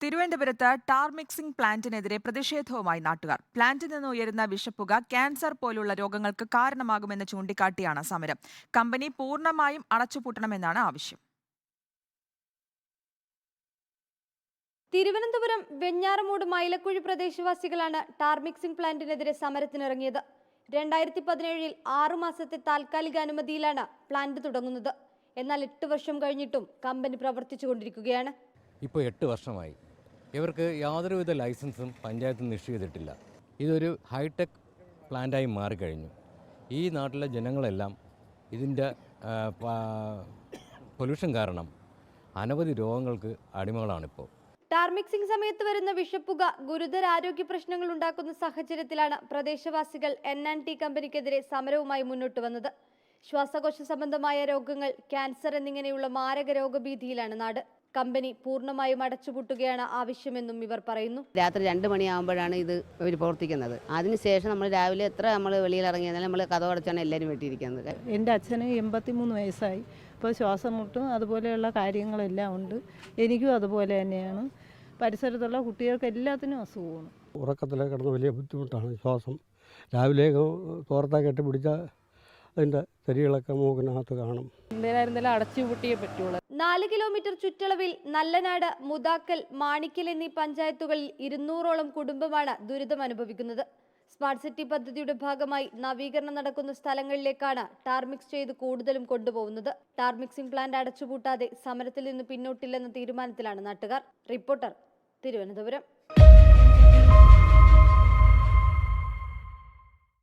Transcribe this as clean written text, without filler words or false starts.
തിരുവനന്തപുരത്ത് tar mixing പ്ലാന്റിനെതിരെ പ്രതിഷേധവുമായി നാട്ടുകാർ. പ്ലാന്റിൽ നിന്ന് ഉയരുന്ന വിഷപ്പുക ക്യാൻസർ പോലുള്ള രോഗങ്ങൾക്ക് കാരണമാകുമെന്ന് ചൂണ്ടിക്കാട്ടിയാണ് സമരം. കമ്പനി പൂർണ്ണമായും അടച്ചുപൂട്ടണമെന്നാണ് ആവശ്യം. തിരുവനന്തപുരം വെഞ്ഞാറമൂട് മൈലക്കുഴി പ്രദേശവാസികളാണ് ടാർ മിക്സിംഗ് പ്ലാന്റിനെതിരെ സമരത്തിനിറങ്ങിയത്. 2017 6 മാസത്തെ താൽക്കാലിക അനുമതിയിലാണ് പ്ലാന്റ് തുടങ്ങുന്നത്. എന്നാൽ 8 വർഷം കഴിഞ്ഞിട്ടും കമ്പനി പ്രവർത്തിച്ചുകൊണ്ടിരിക്കുകയാണ്. ഇപ്പോൾ 8 വർഷമായി. ഇവർക്ക് യാതൊരുവിധ ലൈസൻസും പഞ്ചായത്ത് നിശ്ചയിച്ചിട്ടില്ല. ഇതൊരു ഹൈടെക് പ്ലാന്റായി മാറിക്കഴിഞ്ഞു. ഈ നാട്ടിലെ ജനങ്ങളെല്ലാം ഇതിൻ്റെ പൊല്യൂഷൻ കാരണം അനവധി രോഗങ്ങൾക്ക് അടിമകളാണിപ്പോൾ. ടാർ മിക്സിംഗ് സമയത്ത് വരുന്ന വിഷപ്പുക ഗുരുതര ആരോഗ്യ പ്രശ്നങ്ങൾ ഉണ്ടാക്കുന്ന സാഹചര്യത്തിലാണ് പ്രദേശവാസികൾ N&T കമ്പനിക്കെതിരെ സമരവുമായി മുന്നോട്ട് വന്നത്. ശ്വാസകോശ സംബന്ധമായ രോഗങ്ങൾ, ക്യാൻസർ എന്നിങ്ങനെയുള്ള മാരക രോഗഭീതിയിലാണ് നാട്. കമ്പനി പൂർണ്ണമായും അടച്ചുപൂട്ടുകയാണ് ആവശ്യമെന്നും ഇവർ പറയുന്നു. രാത്രി 2 മണിയാകുമ്പോഴാണ് ഇത് ഇവർ പ്രവർത്തിക്കുന്നത്. അതിനുശേഷം നമ്മൾ രാവിലെ എത്ര നമ്മൾ വെളിയിൽ ഇറങ്ങിയാലും നമ്മൾ കതകടച്ചാണ് എല്ലാവരും വെട്ടിയിരിക്കുന്നത്. എൻ്റെ അച്ഛന് 83 വയസ്സായി. ഇപ്പോൾ ശ്വാസം മുട്ടും അതുപോലെയുള്ള കാര്യങ്ങളെല്ലാം ഉണ്ട്. എനിക്കും അതുപോലെ തന്നെയാണ്. പരിസരത്തുള്ള കുട്ടികൾക്ക് എല്ലാത്തിനും അസുഖമാണ്. ഉറക്കത്തിലേക്ക് കിടന്ന് വലിയ ബുദ്ധിമുട്ടാണ്. ശ്വാസം രാവിലെ തോർത്താ കെട്ടി പിടിച്ചാൽ അതിൻ്റെ തരികളൊക്കെ മൂക്കിനകത്ത് കാണും. എന്തായിരുന്നാലും അടച്ചുപൂട്ടിയേ പറ്റുള്ളൂ. 4 കിലോമീറ്റർ ചുറ്റളവിൽ നല്ലനാട്, മുതാക്കൽ, മാണിക്കൽ എന്നീ പഞ്ചായത്തുകളിൽ 200ഓളം കുടുംബമാണ് ദുരിതം അനുഭവിക്കുന്നത്. സ്മാർട്ട് സിറ്റി പദ്ധതിയുടെ ഭാഗമായി നവീകരണം നടക്കുന്ന സ്ഥലങ്ങളിലേക്കാണ് ടാർ മിക്സ് ചെയ്ത് കൂടുതലും കൊണ്ടുപോകുന്നത്. ടാർ മിക്സിംഗ് പ്ലാന്റ് അടച്ചുപൂട്ടാതെ സമരത്തിൽ നിന്ന് പിന്നോട്ടില്ലെന്ന തീരുമാനത്തിലാണ് നാട്ടുകാർ. റിപ്പോർട്ടർ, തിരുവനന്തപുരം.